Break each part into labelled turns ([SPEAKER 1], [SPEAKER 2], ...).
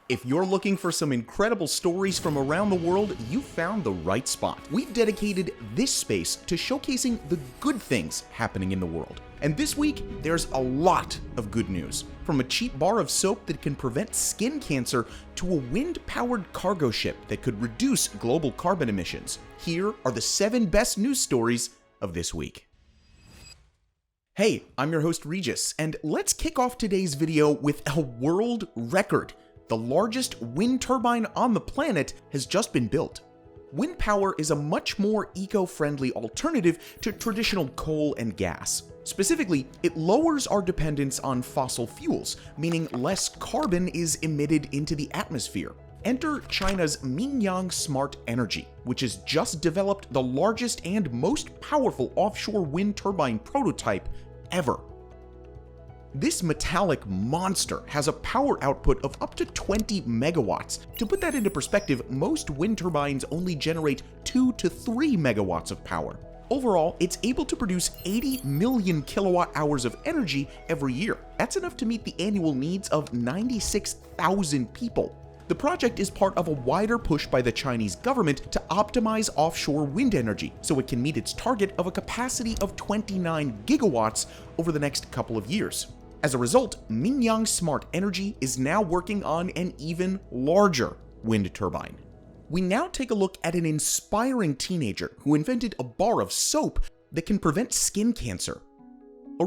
[SPEAKER 1] If you're looking for some incredible stories from around the world, you found the right spot. We've dedicated this space to showcasing the good things happening in the world. And this week, there's a lot of good news. From a cheap bar of soap that can prevent skin cancer to a wind-powered cargo ship that could reduce global carbon emissions. Here are the 7 best news stories of this week. Hey, I'm your host Regis, and let's kick off today's video with a world record. The largest wind turbine on the planet has just been built. Wind power is a much more eco-friendly alternative to traditional coal and gas. Specifically, it lowers our dependence on fossil fuels, meaning less carbon is emitted into the atmosphere. Enter China's Mingyang Smart Energy, which has just developed the largest and most powerful offshore wind turbine prototype ever. This metallic monster has a power output of up to 20 megawatts. To put that into perspective, most wind turbines only generate 2 to 3 megawatts of power. Overall, it's able to produce 80 million kilowatt hours of energy every year. That's enough to meet the annual needs of 96,000 people. The project is part of a wider push by the Chinese government to optimize offshore wind energy so it can meet its target of a capacity of 29 gigawatts over the next couple of years. As a result, Mingyang Smart Energy is now working on an even larger wind turbine. We now take a look at an inspiring teenager who invented a bar of soap that can prevent skin cancer.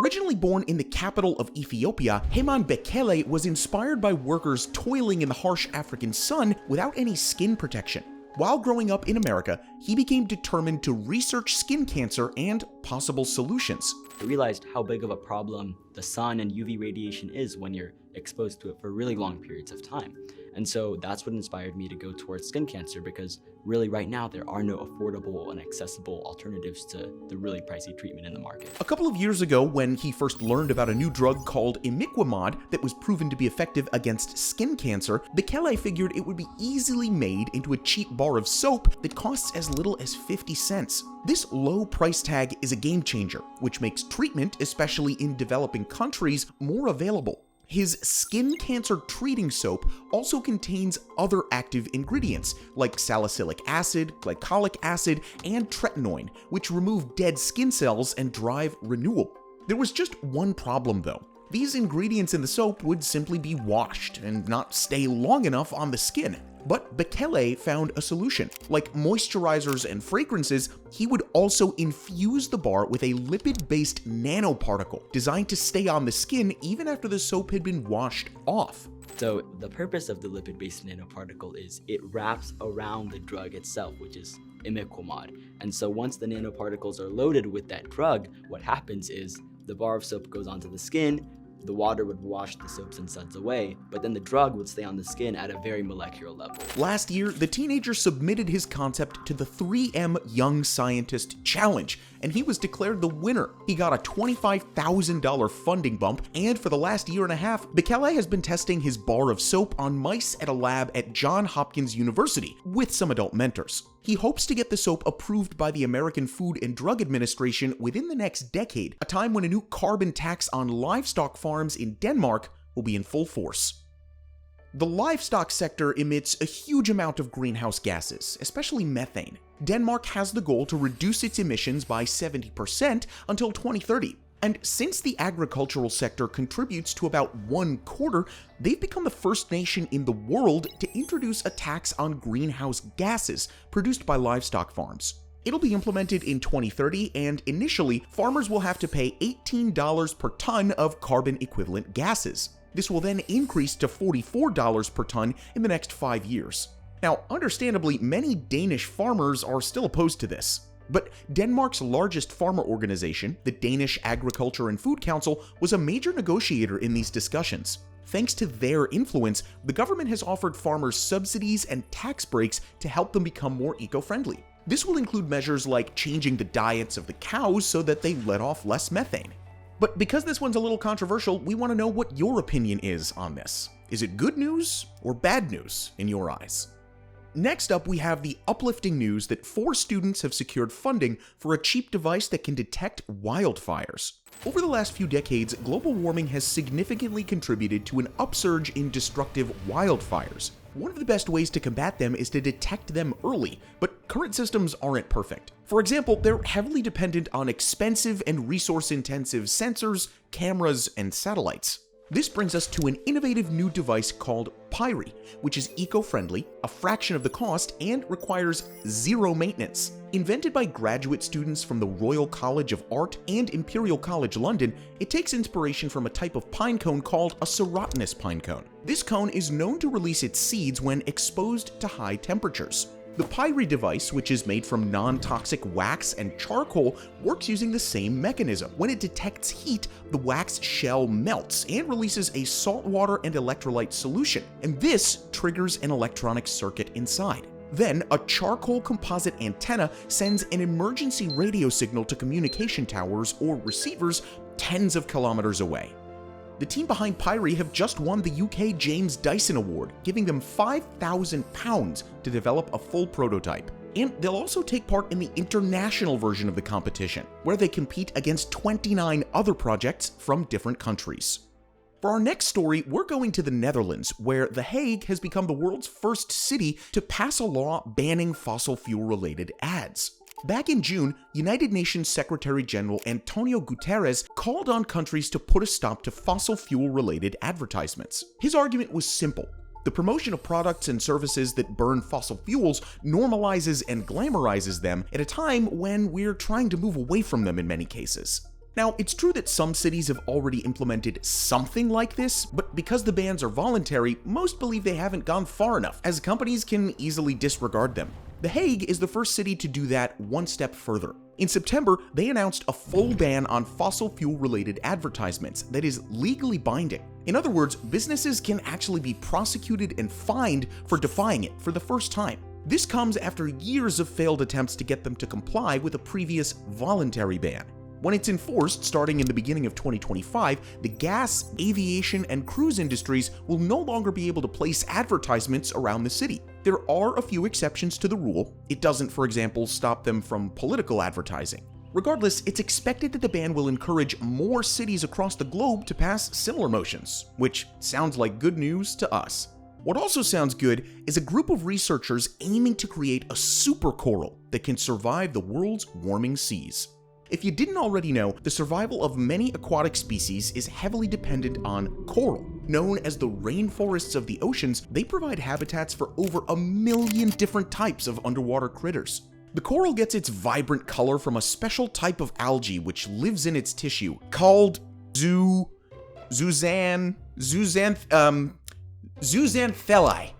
[SPEAKER 1] Originally born in the capital of Ethiopia, Heman Bekele was inspired by workers toiling in the harsh African sun without any skin protection. While growing up in America, he became determined to research skin cancer and possible solutions.
[SPEAKER 2] I realized how big of a problem the sun and UV radiation is when you're exposed to it for really long periods of time. And so that's what inspired me to go towards skin cancer, because really right now there are no affordable and accessible alternatives to the really pricey treatment in the market.
[SPEAKER 1] A couple of years ago, when he first learned about a new drug called imiquimod that was proven to be effective against skin cancer, Bekele figured it would be easily made into a cheap bar of soap that costs as little as 50 cents. This low price tag is a game changer, which makes treatment, especially in developing countries, more available. His skin cancer treating soap also contains other active ingredients like salicylic acid, glycolic acid, and tretinoin, which remove dead skin cells and drive renewal. There was just one problem though. These ingredients in the soap would simply be washed and not stay long enough on the skin. But Bekele found a solution. Like moisturizers and fragrances, he would also infuse the bar with a lipid-based nanoparticle designed to stay on the skin even after the soap had been washed off.
[SPEAKER 2] So the purpose of the lipid-based nanoparticle is it wraps around the drug itself, which is imiquimod. And so once the nanoparticles are loaded with that drug, what happens is the bar of soap goes onto the skin, the water would wash the soaps and suds away, but then the drug would stay on the skin at a very molecular level.
[SPEAKER 1] Last year, the teenager submitted his concept to the 3M Young Scientist Challenge, and he was declared the winner. He got a $25,000 funding bump, and for the last year and a half, Bekele has been testing his bar of soap on mice at a lab at Johns Hopkins University with some adult mentors. He hopes to get the soap approved by the American Food and Drug Administration within the next decade, a time when a new carbon tax on livestock farms in Denmark will be in full force. The livestock sector emits a huge amount of greenhouse gases, especially methane. Denmark has the goal to reduce its emissions by 70% until 2030. And since the agricultural sector contributes to about 1/4, they've become the first nation in the world to introduce a tax on greenhouse gases produced by livestock farms. It'll be implemented in 2030, and initially, farmers will have to pay $18 per ton of carbon equivalent gases. This will then increase to $44 per ton in the next 5 years. Now, understandably, many Danish farmers are still opposed to this. But Denmark's largest farmer organization, the Danish Agriculture and Food Council, was a major negotiator in these discussions. Thanks to their influence, the government has offered farmers subsidies and tax breaks to help them become more eco-friendly. This will include measures like changing the diets of the cows so that they let off less methane. But because this one's a little controversial, we want to know what your opinion is on this. Is it good news or bad news in your eyes? Next up, we have the uplifting news that 4 students have secured funding for a cheap device that can detect wildfires. Over the last few decades, global warming has significantly contributed to an upsurge in destructive wildfires. One of the best ways to combat them is to detect them early, but current systems aren't perfect. For example, they're heavily dependent on expensive and resource-intensive sensors, cameras, and satellites. This brings us to an innovative new device called Pyri, which is eco-friendly, a fraction of the cost, and requires zero maintenance. Invented by graduate students from the Royal College of Art and Imperial College London, it takes inspiration from a type of pine cone called a serotinous pine cone. This cone is known to release its seeds when exposed to high temperatures. The Pyri device, which is made from non-toxic wax and charcoal, works using the same mechanism. When it detects heat, the wax shell melts and releases a saltwater and electrolyte solution, and this triggers an electronic circuit inside. Then, a charcoal composite antenna sends an emergency radio signal to communication towers or receivers tens of kilometers away. The team behind Pyri have just won the UK James Dyson Award, giving them £5,000 to develop a full prototype. And they'll also take part in the international version of the competition, where they compete against 29 other projects from different countries. For our next story, we're going to the Netherlands, where The Hague has become the world's first city to pass a law banning fossil fuel-related ads. Back in June, United Nations Secretary General Antonio Guterres called on countries to put a stop to fossil fuel-related advertisements. His argument was simple. The promotion of products and services that burn fossil fuels normalizes and glamorizes them at a time when we're trying to move away from them in many cases. Now, it's true that some cities have already implemented something like this, but because the bans are voluntary, most believe they haven't gone far enough, as companies can easily disregard them. The Hague is the first city to do that one step further. In September, they announced a full ban on fossil fuel-related advertisements that is legally binding. In other words, businesses can actually be prosecuted and fined for defying it for the first time. This comes after years of failed attempts to get them to comply with a previous voluntary ban. When it's enforced, starting in the beginning of 2025, the gas, aviation, and cruise industries will no longer be able to place advertisements around the city. There are a few exceptions to the rule. It doesn't, for example, stop them from political advertising. Regardless, it's expected that the ban will encourage more cities across the globe to pass similar motions, which sounds like good news to us. What also sounds good is a group of researchers aiming to create a super coral that can survive the world's warming seas. If you didn't already know, the survival of many aquatic species is heavily dependent on coral. Known as the rainforests of the oceans, they provide habitats for over 1 million different types of underwater critters. The coral gets its vibrant color from a special type of algae which lives in its tissue, called zooxanthellae.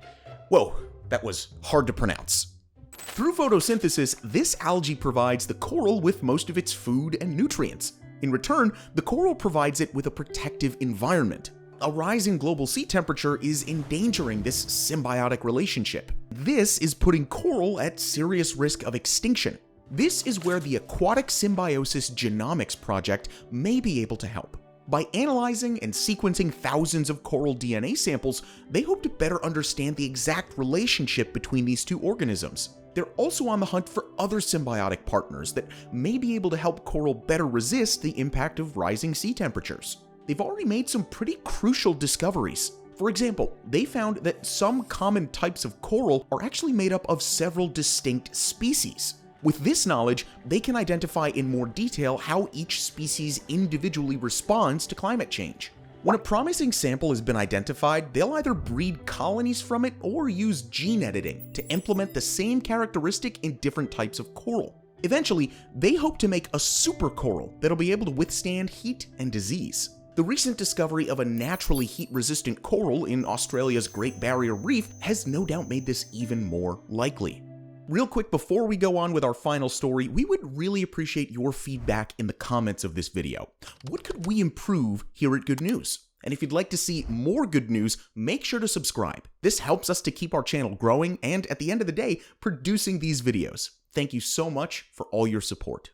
[SPEAKER 1] Whoa, that was hard to pronounce. Through photosynthesis, this algae provides the coral with most of its food and nutrients. In return, the coral provides it with a protective environment. A rise in global sea temperature is endangering this symbiotic relationship. This is putting coral at serious risk of extinction. This is where the Aquatic Symbiosis Genomics Project may be able to help. By analyzing and sequencing thousands of coral DNA samples, they hope to better understand the exact relationship between these two organisms. They're also on the hunt for other symbiotic partners that may be able to help coral better resist the impact of rising sea temperatures. They've already made some pretty crucial discoveries. For example, they found that some common types of coral are actually made up of several distinct species. With this knowledge, they can identify in more detail how each species individually responds to climate change. When a promising sample has been identified, they'll either breed colonies from it or use gene editing to implement the same characteristic in different types of coral. Eventually, they hope to make a super coral that'll be able to withstand heat and disease. The recent discovery of a naturally heat-resistant coral in Australia's Great Barrier Reef has no doubt made this even more likely. Real quick, before we go on with our final story, we would really appreciate your feedback in the comments of this video. What could we improve here at Good News? And if you'd like to see more good news, make sure to subscribe. This helps us to keep our channel growing and, at the end of the day, producing these videos. Thank you so much for all your support.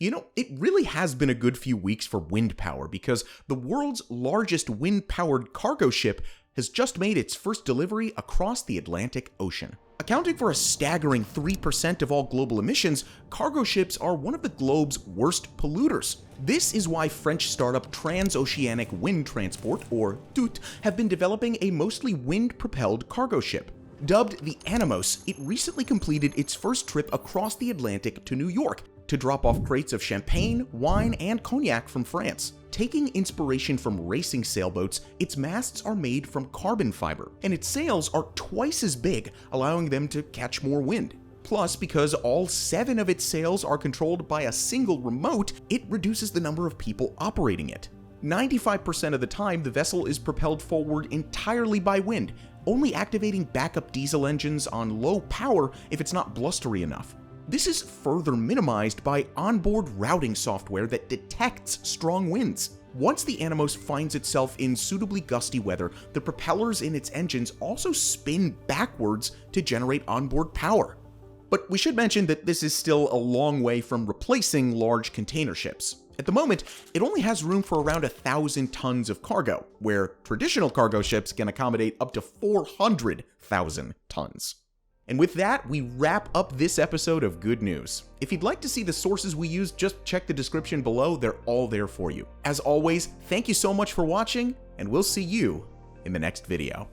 [SPEAKER 1] You know, it really has been a good few weeks for wind power because the world's largest wind-powered cargo ship has just made its first delivery across the Atlantic Ocean. Accounting for a staggering 3% of all global emissions, cargo ships are one of the globe's worst polluters. This is why French startup Transoceanic Wind Transport, or TUT, have been developing a mostly wind-propelled cargo ship. Dubbed the Animos, it recently completed its first trip across the Atlantic to New York to drop off crates of champagne, wine, and cognac from France. Taking inspiration from racing sailboats, its masts are made from carbon fiber, and its sails are twice as big, allowing them to catch more wind. Plus, because all 7 of its sails are controlled by a single remote, it reduces the number of people operating it. 95% of the time, the vessel is propelled forward entirely by wind, only activating backup diesel engines on low power if it's not blustery enough. This is further minimized by onboard routing software that detects strong winds. Once the Animos finds itself in suitably gusty weather, the propellers in its engines also spin backwards to generate onboard power. But we should mention that this is still a long way from replacing large container ships. At the moment, it only has room for around 1,000 tons of cargo, where traditional cargo ships can accommodate up to 400,000 tons. And with that, we wrap up this episode of Good News. If you'd like to see the sources we use, just check the description below, they're all there for you. As always, thank you so much for watching, and we'll see you in the next video.